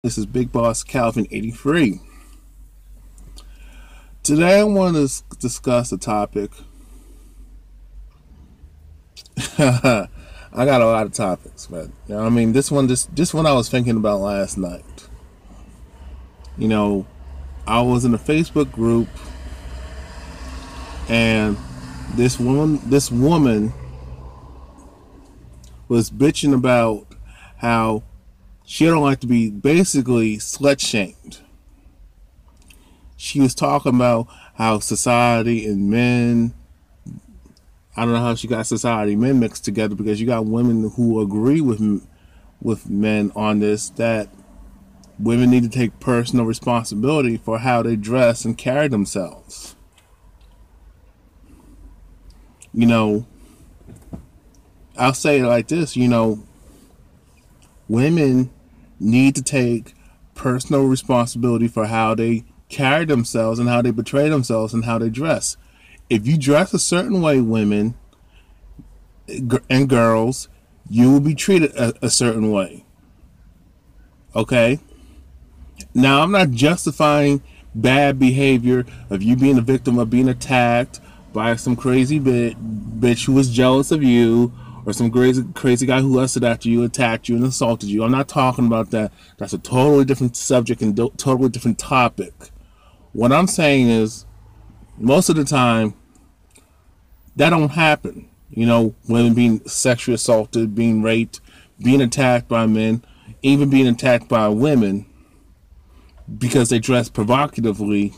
This is Big Boss Calvin 83. Today I want to discuss a topic. I got a lot of topics, but this one I was thinking about last night. You know, I was in a Facebook group, and this woman was bitching about how she don't like to be basically slut shamed. She was talking about how society and men, I don't know how she got society and men mixed together, because you got women who agree with men on this, that women need to take personal responsibility for how they dress and carry themselves. You know, I'll say it like this, women need to take personal responsibility for how they carry themselves and how they portray themselves and how they dress. If you dress a certain way, women and girls, you will be treated a certain way. Okay? Now, I'm not justifying bad behavior of you being a victim of being attacked by some crazy bitch who was jealous of you, or some crazy guy who lusted after you, attacked you, and assaulted you. I'm not talking about that. That's a totally different subject and totally different topic. What I'm saying is, most of the time, that don't happen. Women being sexually assaulted, being raped, being attacked by men, even being attacked by women because they dress provocatively.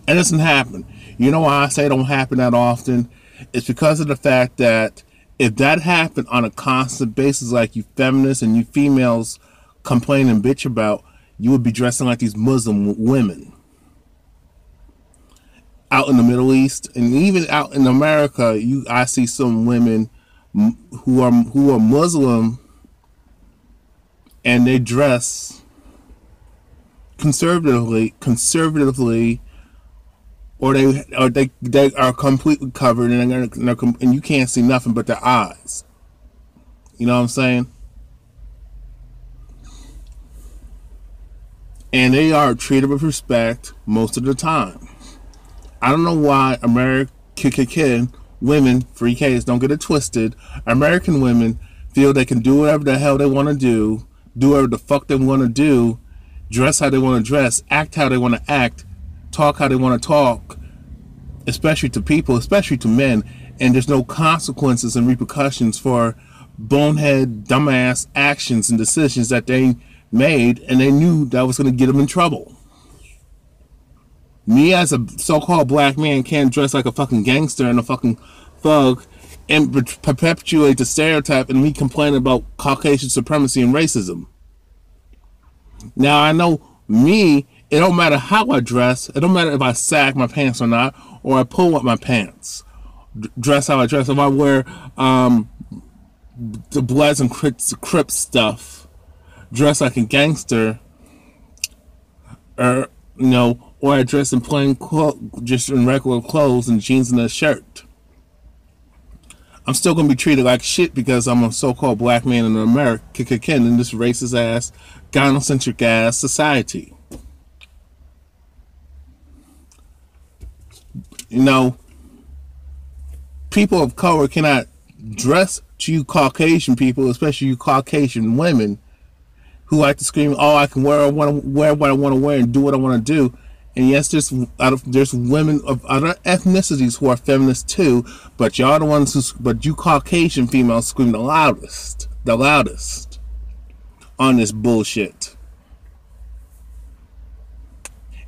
It doesn't happen. You know why I say it don't happen that often? It's because of the fact that if that happened on a constant basis, like you feminists and you females complain and bitch about, you would be dressing like these Muslim women. Out in the Middle East and even out in America, I see some women who are Muslim, and they dress conservatively, or they are completely covered, and you can't see nothing but their eyes. You know what I'm saying? And they are treated with respect most of the time. I don't know why American women, free Ks, don't get it twisted. American women feel they can do whatever the hell they want to do whatever the fuck they want to do, dress how they want to dress, act how they want to act, talk how they want to talk, especially to people, especially to men, and there's no consequences and repercussions for bonehead, dumbass actions and decisions that they made, and they knew that was going to get them in trouble. Me, as a so-called black man, can't dress like a fucking gangster and a fucking thug and perpetuate the stereotype, and me complaining about Caucasian supremacy and racism. Now, I know me, it don't matter how I dress. It don't matter if I sag my pants or not, or I pull up my pants. Dress how I dress. If I wear the Bloods and Crips stuff, dress like a gangster, or I dress in plain just in regular clothes and jeans and a shirt, I'm still gonna be treated like shit because I'm a so-called black man in America in this racist ass, gynocentric ass society. People of color cannot dress to you Caucasian people, especially you Caucasian women who like to scream, "Oh, I can wear what I want to wear and do what I want to do." And yes, there's women of other ethnicities who are feminists too, but y'all the ones but you Caucasian females scream the loudest on this bullshit.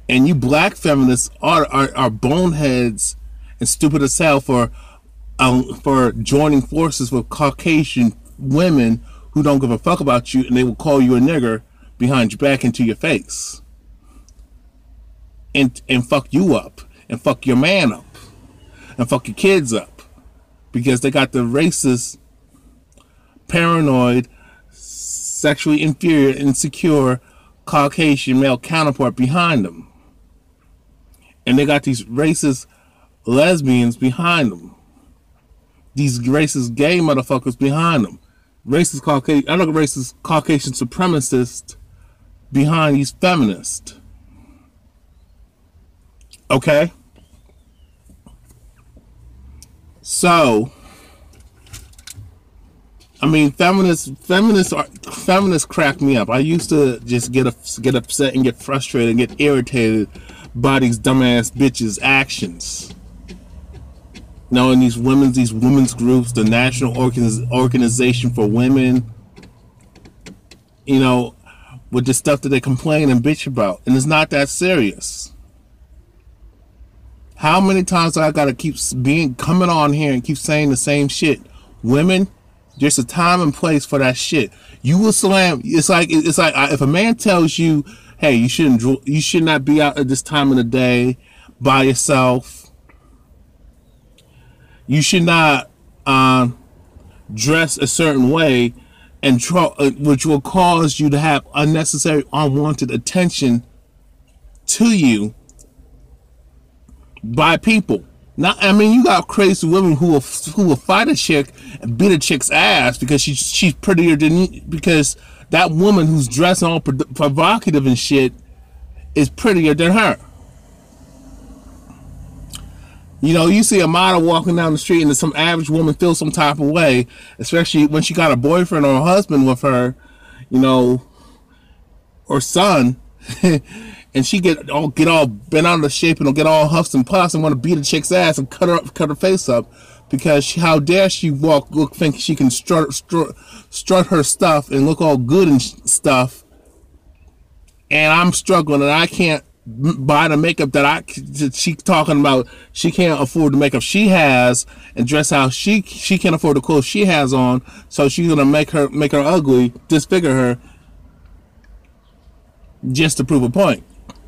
And you black feminists are boneheads and stupid as hell for joining forces with Caucasian women who don't give a fuck about you, and they will call you a nigger behind your back and to your face. And fuck you up, and fuck your man up, and fuck your kids up, because they got the racist, paranoid, sexually inferior, insecure Caucasian male counterpart behind them. And they got these racist lesbians behind them. These racist gay motherfuckers behind them. racist Caucasian, I look at racist Caucasian supremacists behind these feminists. Okay? So, I mean, feminists crack me up. I used to just get upset and get frustrated and get irritated by these dumbass bitches' actions. You know, in these women's groups, the National Organization for Women, you know, with the stuff that they complain and bitch about, and it's not that serious. How many times do I gotta keep coming on here and keep saying the same shit? Women, there's a time and place for that shit. You will slam. It's like if a man tells you, "Hey, you should not be out at this time of the day by yourself. You should not dress a certain way," and which will cause you to have unnecessary, unwanted attention to you by people. Not, I mean, you got crazy women who will fight a chick and beat a chick's ass because she's prettier than, because that woman who's dressed all provocative and shit is prettier than her. You know, you see a model walking down the street and some average woman feels some type of way, especially when she got a boyfriend or a husband with her, you know, or son, and she get all bent out of shape and get all huffs and puffs and want to beat a chick's ass and cut her face up because how dare she think she can strut her stuff and look all good and stuff, and I'm struggling and I can't buy the makeup that she's talking about. She can't afford the makeup she has and dress how she can't afford the clothes she has on, so she's gonna make her ugly, disfigure her, just to prove a point.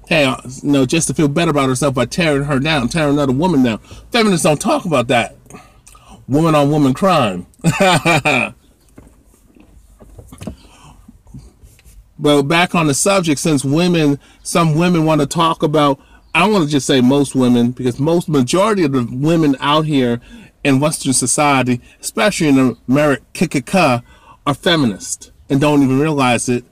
Hey, you know, just to feel better about herself by tearing her down, tearing another woman down. Feminists don't talk about that. Woman on woman crime. But back on the subject, since some women want to talk about, I don't want to just say most women, because majority of the women out here in Western society, especially in America, are feminists and don't even realize it.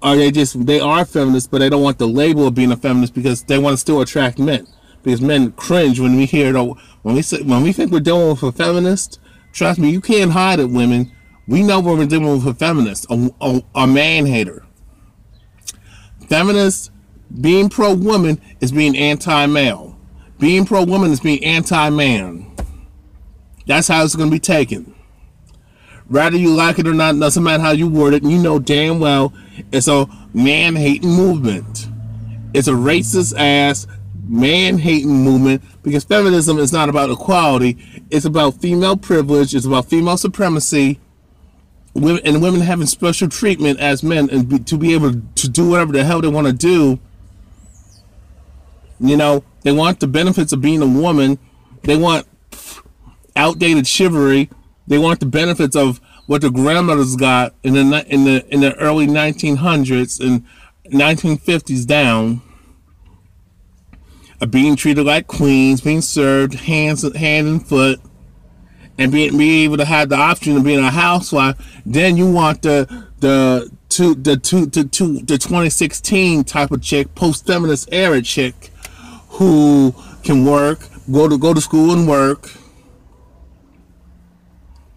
Or they are feminists, but they don't want the label of being a feminist because they want to still attract men. Because men cringe when we hear it. When we think we're dealing with a feminist, trust me, you can't hide it, women. We know when we're dealing with a feminist, a man hater. Feminist, being pro-woman is being anti-male. Being pro-woman is being anti-man. That's how it's going to be taken. Whether you like it or not, doesn't matter how you word it, you know damn well it's a man-hating movement. It's a racist-ass, man-hating movement, because feminism is not about equality. It's about female privilege. It's about female supremacy. Women having special treatment as men, and to be able to do whatever the hell they want to do. You know, they want the benefits of being a woman. They want outdated chivalry. They want the benefits of what the grandmothers got in the early 1900s and 1950s down, of being treated like queens, being served hand and foot, and being able to have the option of being a housewife. Then you want the 2016 type of chick, post-feminist era chick, who can work, go to school and work,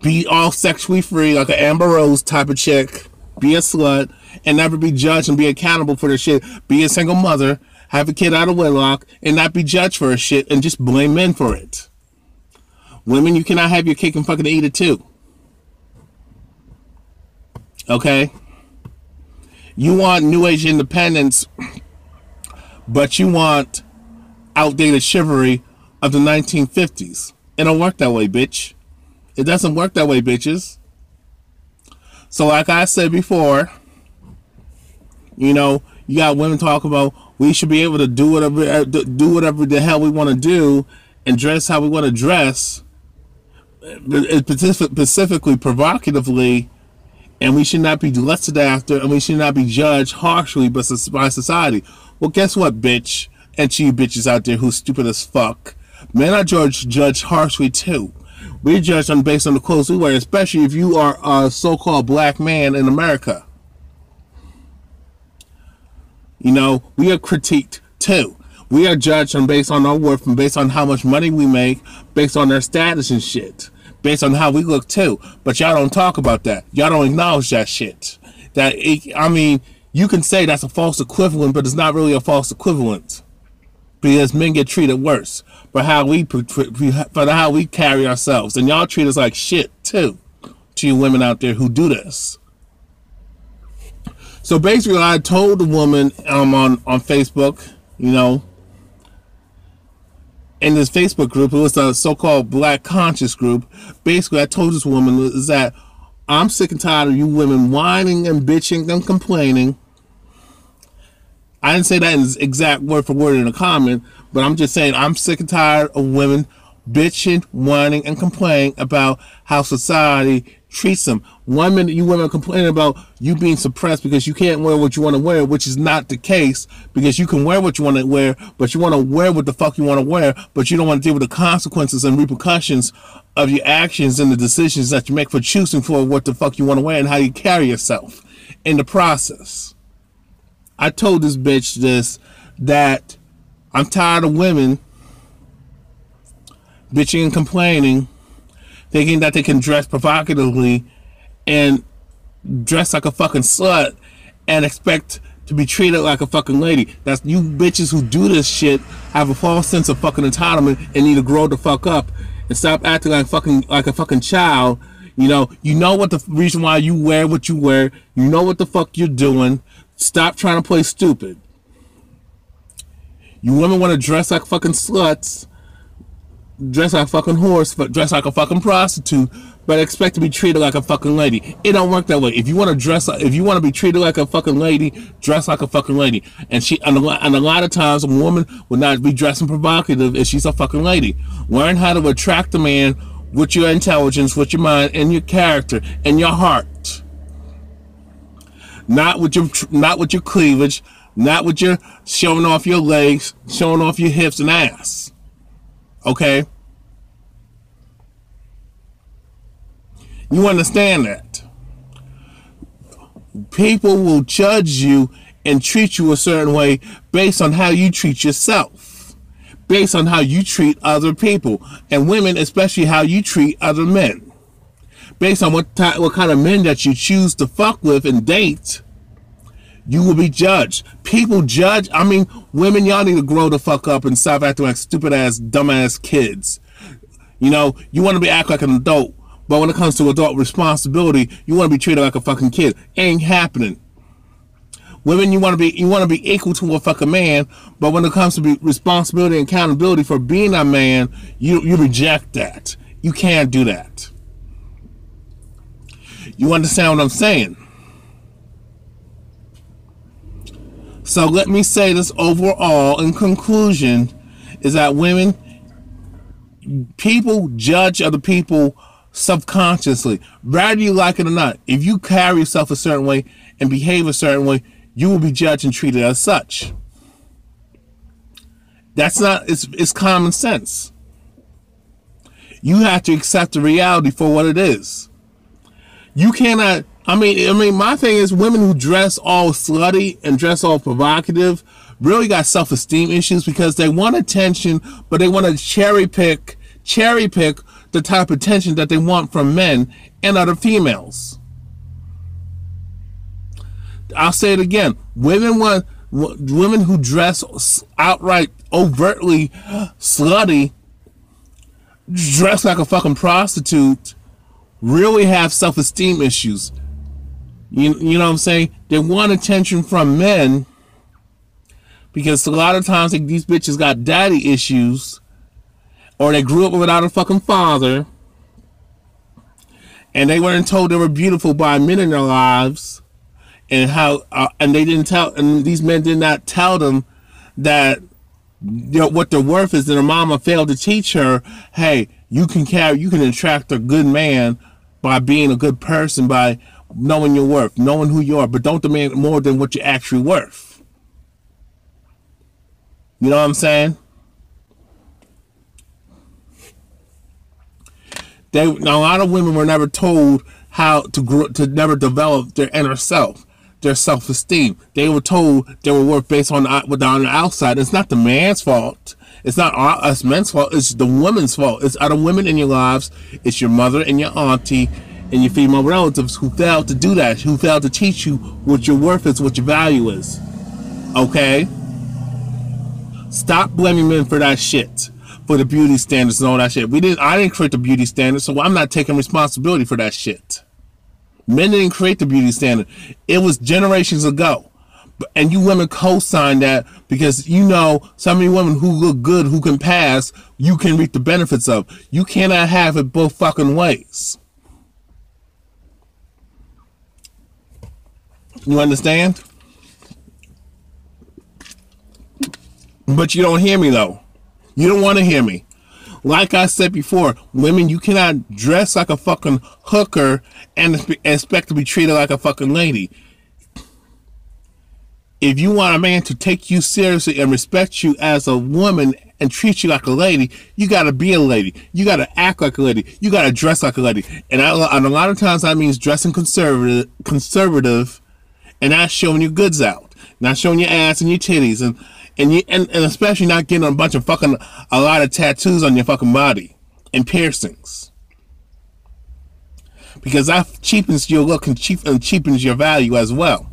be all sexually free, like an Amber Rose type of chick, be a slut, and never be judged and be accountable for their shit. Be a single mother, have a kid out of wedlock, and not be judged for her shit, and just blame men for it. Women, you cannot have your cake and fucking eat it too. Okay? You want New Age independence, but you want outdated chivalry of the 1950s. It don't work that way, bitch. It doesn't work that way, bitches. So like I said before, you know, you got women talk about we should be able to do whatever the hell we want to do and dress how we want to dress, specifically provocatively, and we should not be lusted after, and we should not be judged harshly by society. Well, guess what, bitch? And to you bitches out there who's stupid as fuck, men are judged harshly too. We're judged on based on the clothes we wear, especially if you are a so-called black man in America. You know, we are critiqued too. We are judged on based on our worth and based on how much money we make, based on their status and shit, based on how we look too. But y'all don't talk about that. Y'all don't acknowledge that shit. I mean, you can say that's a false equivalent, but it's not really a false equivalent, because men get treated worse for how we carry ourselves, and y'all treat us like shit too. To you women out there who do this. So basically, I told the woman on Facebook, you know, in this Facebook group, it was a so-called Black Conscious group. Basically, I told this woman is that I'm sick and tired of you women whining and bitching and complaining. I didn't say that in exact word for word in a comment, but I'm just saying I'm sick and tired of women bitching, whining, and complaining about how society treats them. 1 minute you women complaining about you being suppressed because you can't wear what you want to wear, which is not the case, because you can wear what you want to wear, but you want to wear what the fuck you want to wear, but you don't want to deal with the consequences and repercussions of your actions and the decisions that you make for choosing for what the fuck you want to wear and how you carry yourself in the process. I told this bitch that I'm tired of women bitching and complaining, thinking that they can dress provocatively and dress like a fucking slut and expect to be treated like a fucking lady. That's you bitches who do this shit have a false sense of fucking entitlement and need to grow the fuck up and stop acting like a fucking child. You know what the reason why you wear what you wear. You know what the fuck you're doing. Stop trying to play stupid. You women want to dress like fucking sluts, dress like a fucking horse, dress like a fucking prostitute, but expect to be treated like a fucking lady. It don't work that way. If you want to be treated like a fucking lady, dress like a fucking lady. And a lot of times a woman will not be dressing provocative if she's a fucking lady. Learn how to attract a man with your intelligence, with your mind, and your character, and your heart. Not with your cleavage, not with your showing off your legs, showing off your hips and ass. Okay? You understand that? People will judge you and treat you a certain way based on how you treat yourself, based on how you treat other people, and women, especially how you treat other men. Based on what kind of men that you choose to fuck with and date, you will be judged. People judge. I mean, women, y'all need to grow the fuck up and stop acting like stupid ass, dumb ass kids. You know, you want to be act like an adult, but when it comes to adult responsibility, you want to be treated like a fucking kid. Ain't happening. Women, you want to be equal to a fucking man, but when it comes to responsibility and accountability for being a man, you reject that. You can't do that. You understand what I'm saying? So let me say this overall in conclusion, is that people judge other people subconsciously, whether you like it or not. If you carry yourself a certain way and behave a certain way, you will be judged and treated as such. It's common sense. You have to accept the reality for what it is. You cannot, I mean, my thing is women who dress all slutty and dress all provocative really got self-esteem issues because they want attention, but they want to cherry pick the type of attention that they want from men and other females. I'll say it again. Women who dress outright, overtly slutty, dress like a fucking prostitute, really have self-esteem issues. You know what I'm saying? They want attention from men because a lot of times these bitches got daddy issues, or they grew up without a fucking father, and they weren't told they were beautiful by men in their lives, and these men did not tell them that what their worth is, and their mama failed to teach her, hey, you can attract a good man by being a good person, by knowing your worth, knowing who you are, but don't demand more than what you're actually worth. You know what I'm saying? A lot of women were never told how to grow, to never develop their inner self, their self-esteem. They were told they were worth based on the outside. It's not the man's fault. It's not us men's fault. It's the woman's fault. It's other women in your lives. It's your mother and your auntie and your female relatives who failed to do that, who failed to teach you what your worth is, what your value is. Okay? Stop blaming men for that shit, for the beauty standards and all that shit. I didn't create the beauty standards, so I'm not taking responsibility for that shit. Men didn't create the beauty standard. It was generations ago. And you women co-sign that because you know some of you women who look good, who can pass, you can reap the benefits of. You cannot have it both fucking ways. You understand? But you don't hear me though. You don't want to hear me. Like I said before, women, you cannot dress like a fucking hooker and expect to be treated like a fucking lady. If you want a man to take you seriously and respect you as a woman and treat you like a lady, you gotta be a lady. You gotta act like a lady. You gotta dress like a lady. And a lot of times that means dressing conservative, and not showing your goods out, not showing your ass and your titties, and especially not getting a lot of tattoos on your fucking body and piercings, because that cheapens your look and cheapens your value as well.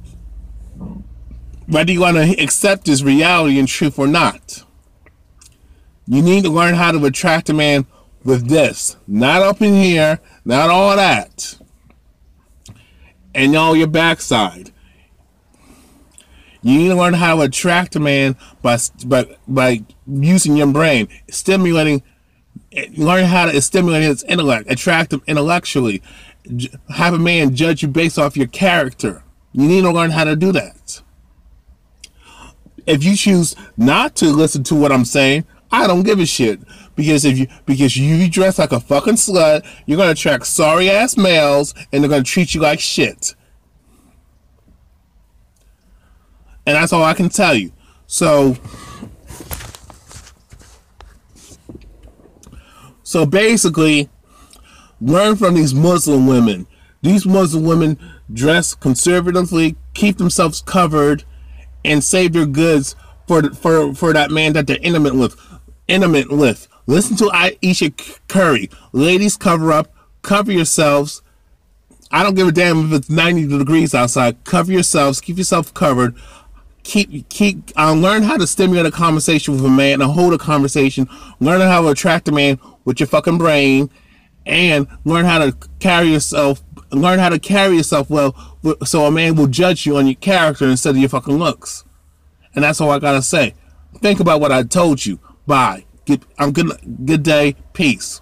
Whether you want to accept this reality and truth or not, you need to learn how to attract a man with this, not up in here, not all that, and all your backside. You need to learn how to attract a man by using your brain, learn how to stimulate his intellect, attract him intellectually, have a man judge you based off your character. You need to learn how to do that. If you choose not to listen to what I'm saying, I don't give a shit. Because if you dress like a fucking slut, you're gonna attract sorry ass males and they're gonna treat you like shit. And that's all I can tell you. So basically, learn from these Muslim women. These Muslim women dress conservatively, keep themselves covered, and save their goods for that man that they're intimate with. Listen to Aisha Curry. Ladies, cover up, cover yourselves. I don't give a damn if it's 90 degrees outside. Cover yourselves, keep yourself covered. Learn how to stimulate a conversation with a man and hold a conversation. Learn how to attract a man with your fucking brain, and learn how to carry yourself well, so a man will judge you on your character instead of your fucking looks. And that's all I gotta say. Think about what I told you. Bye. Good day. Peace.